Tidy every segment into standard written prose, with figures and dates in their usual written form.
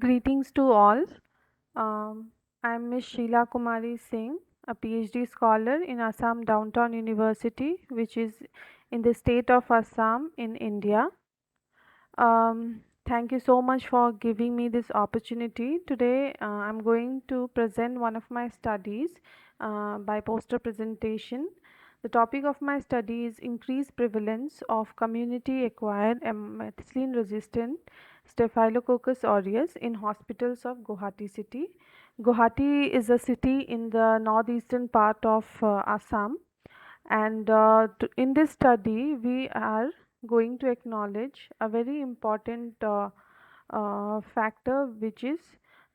Greetings to all. I'm Ms. Sheila Kumari Singh, a PhD scholar in Assam Downtown University, which is in the state of Assam in India. Thank you so much for giving me this opportunity. Today, I'm going to present one of my studies by poster presentation. The topic of my study is increased prevalence of community-acquired methicillin-resistant Staphylococcus aureus in hospitals of Guwahati city. Guwahati is a city in the northeastern part of Assam, and in this study, we are going to acknowledge a very important factor, which is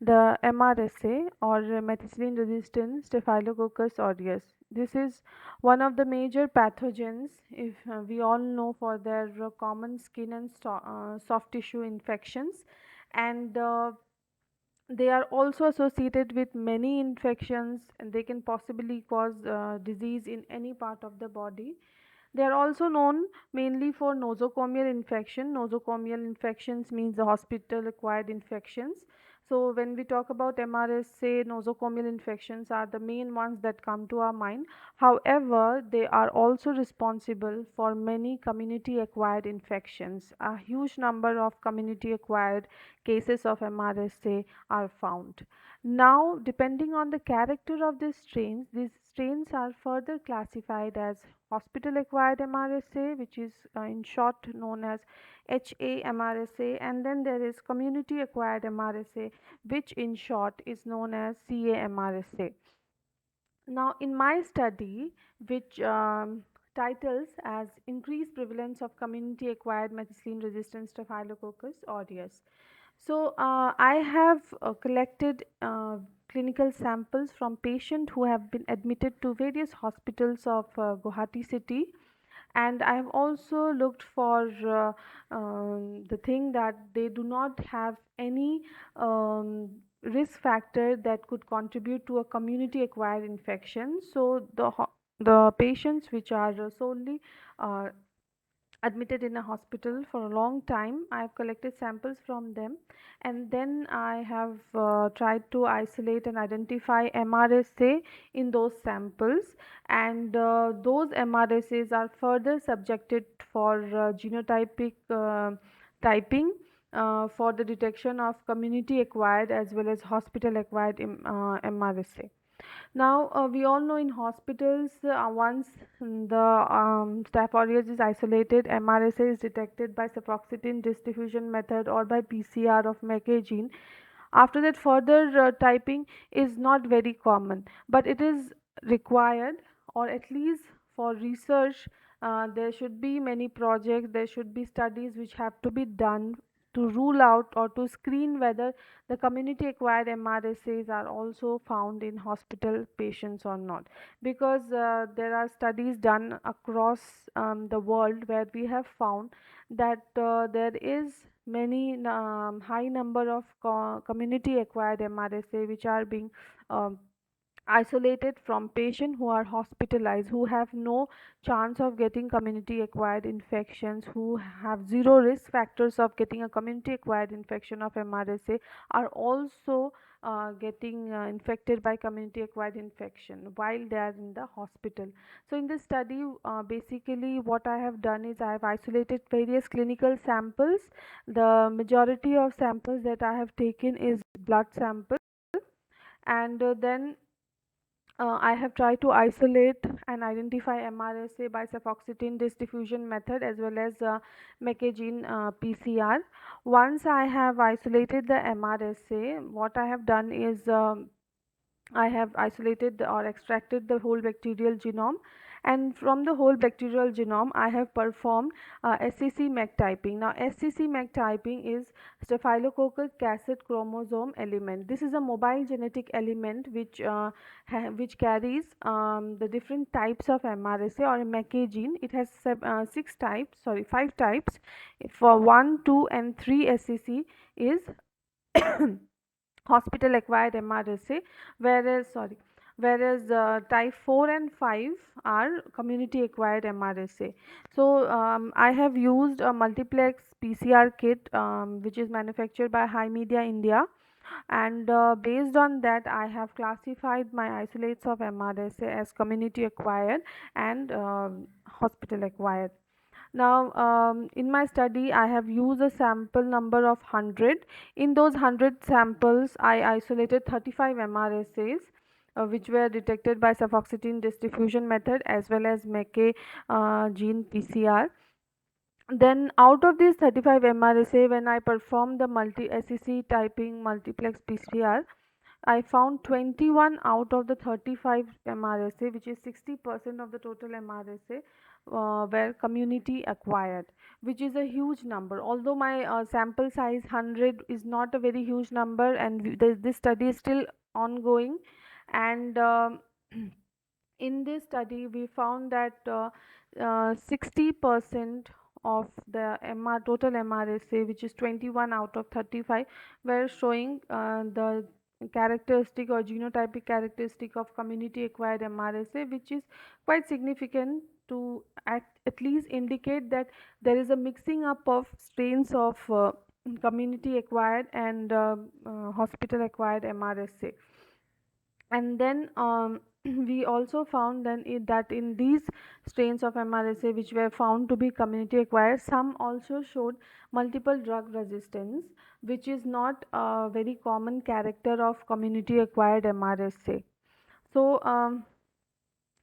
the MRSA or methicillin resistant Staphylococcus aureus. This is one of the major pathogens, if we all know, for their common skin and soft tissue infections, and they are also associated with many infections, and they can possibly cause disease in any part of the body. They are also known mainly for nosocomial infection. Nosocomial infections means the hospital acquired infections. So when we talk about MRSA, nosocomial infections are the main ones that come to our mind. However, they are also responsible for many community acquired infections. A huge number of community acquired cases of MRSA are found. Now, depending on the character of these strains are further classified as hospital acquired MRSA, which is in short known as HAMRSA, and then there is community acquired MRSA, which in short is known as CAMRSA. Now, in my study, which titles as Increased Prevalence of Community Acquired Methicillin Resistant Staphylococcus aureus. So, I have collected clinical samples from patients who have been admitted to various hospitals of Guwahati city, and I have also looked for the thing that they do not have any risk factor that could contribute to a community acquired infection. So the patients which are solely uh, admitted in a hospital for a long time, I have collected samples from them, and then I have tried to isolate and identify MRSA in those samples, and those MRSAs are further subjected for genotypic typing for the detection of community acquired as well as hospital acquired MRSA. Now, we all know in hospitals, once the Staph aureus is isolated, MRSA is detected by cefoxitin diffusion method or by PCR of MEK gene. After that, further typing is not very common, but it is required, or at least for research, there should be many projects, there should be studies which have to be done to rule out or to screen whether the community acquired MRSAs are also found in hospital patients or not, because there are studies done across the world where we have found that there is many high number of community acquired MRSA which are being um, isolated from patients who are hospitalized, who have no chance of getting community acquired infections, who have zero risk factors of getting a community acquired infection of MRSA, are also getting infected by community acquired infection while they are in the hospital. So in this study, basically what I have done is I have isolated various clinical samples. The majority of samples that I have taken is blood samples, and then I have tried to isolate and identify MRSA by cefoxitin diffusion method as well as Mecagene PCR. Once I have isolated the MRSA, what I have done is I have isolated or extracted the whole bacterial genome, and from the whole bacterial genome I have performed SCC-MEC typing. Now SCC-MEC typing is Staphylococcus cascade chromosome element. This is a mobile genetic element which carries the different types of MRSA or MEK gene. It has five types. For 1, 2 and 3 SCC is hospital acquired MRSA, whereas sorry whereas type 4 and 5 are community acquired MRSA. So I have used a multiplex PCR kit which is manufactured by High Media India, and based on that I have classified my isolates of MRSA as community acquired and hospital acquired. Now, in my study, I have used a sample number of 100. In those 100 samples, I isolated 35 MRSAs, which were detected by sulfoxetine diffusion method as well as MEK gene PCR. Then, out of these 35 MRSA, when I performed the multi SEC typing multiplex PCR, I found 21 out of the 35 MRSA, which is 60% of the total MRSA, were community acquired, which is a huge number. Although my sample size 100 is not a very huge number, and this study is still ongoing, and in this study we found that 60% of the total MRSA, which is 21 out of 35, were showing the characteristic or genotypic characteristic of community acquired MRSA, which is quite significant to at least indicate that there is a mixing up of strains of community acquired and hospital acquired MRSA. And then we also found then that in these strains of MRSA which were found to be community acquired, some also showed multiple drug resistance, which is not a very common character of community acquired MRSA. So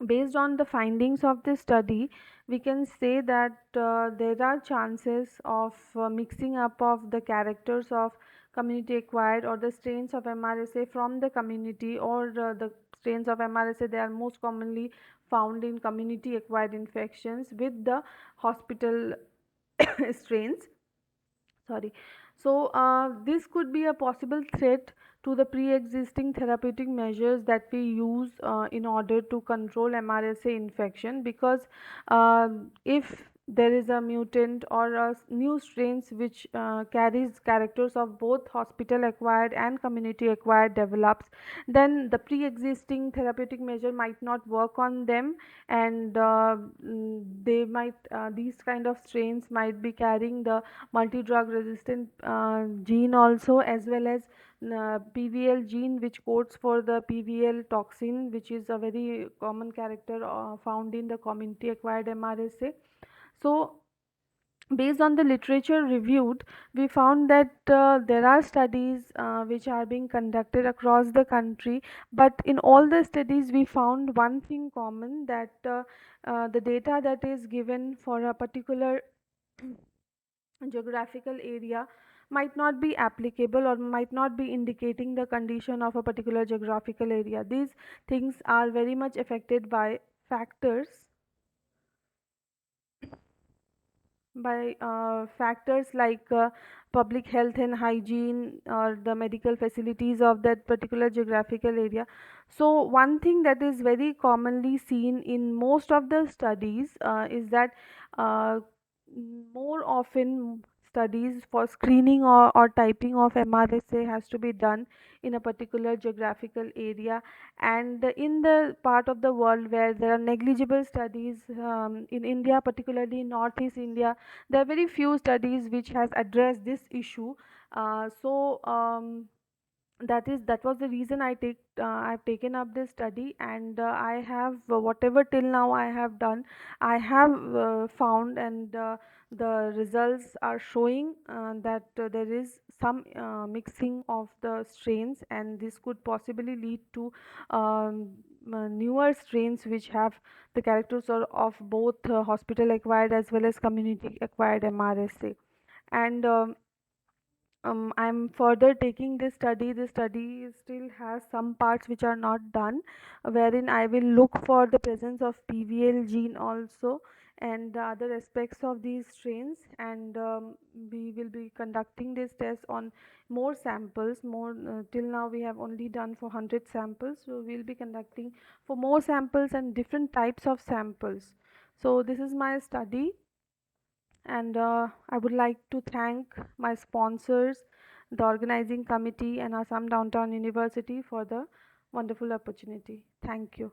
based on the findings of this study, we can say that there are chances of mixing up of the characters of community acquired or the strains of MRSA from the community, or the strains of MRSA they are most commonly found in community acquired infections with the hospital strains. Sorry. So this could be a possible threat to the pre-existing therapeutic measures that we use in order to control MRSA infection, because if there is a mutant or a new strains which carries characters of both hospital acquired and community acquired develops, then the pre-existing therapeutic measure might not work on them, and they might these kind of strains might be carrying the multi-drug resistant gene also, as well as PVL gene, which codes for the PVL toxin, which is a very common character found in the community acquired MRSA. So based on the literature reviewed, we found that there are studies which are being conducted across the country, but in all the studies we found one thing common, that the data that is given for a particular geographical area might not be applicable or might not be indicating the condition of a particular geographical area. These things are very much affected factors factors like public health and hygiene or the medical facilities of that particular geographical area. So one thing that is very commonly seen in most of the studies is that uh, more often studies for screening or typing of MRSA has to be done in a particular geographical area, and in the part of the world where there are negligible studies, in India, particularly in Northeast India, there are very few studies which has addressed this issue. That was the reason I've taken up this study, and I have whatever till now I have done, I have found, and the results are showing that there is some mixing of the strains, and this could possibly lead to newer strains which have the characters of both hospital acquired as well as community acquired MRSA. And I'm further taking this study. This study still has some parts which are not done, wherein I will look for the presence of PVL gene also, and the other aspects of these strains, and we will be conducting this test on more samples. More till now we have only done for 100 samples, so we'll be conducting for more samples and different types of samples. So this is my study, and I would like to thank my sponsors, the organizing committee, and Assam Downtown University for the wonderful opportunity. Thank you.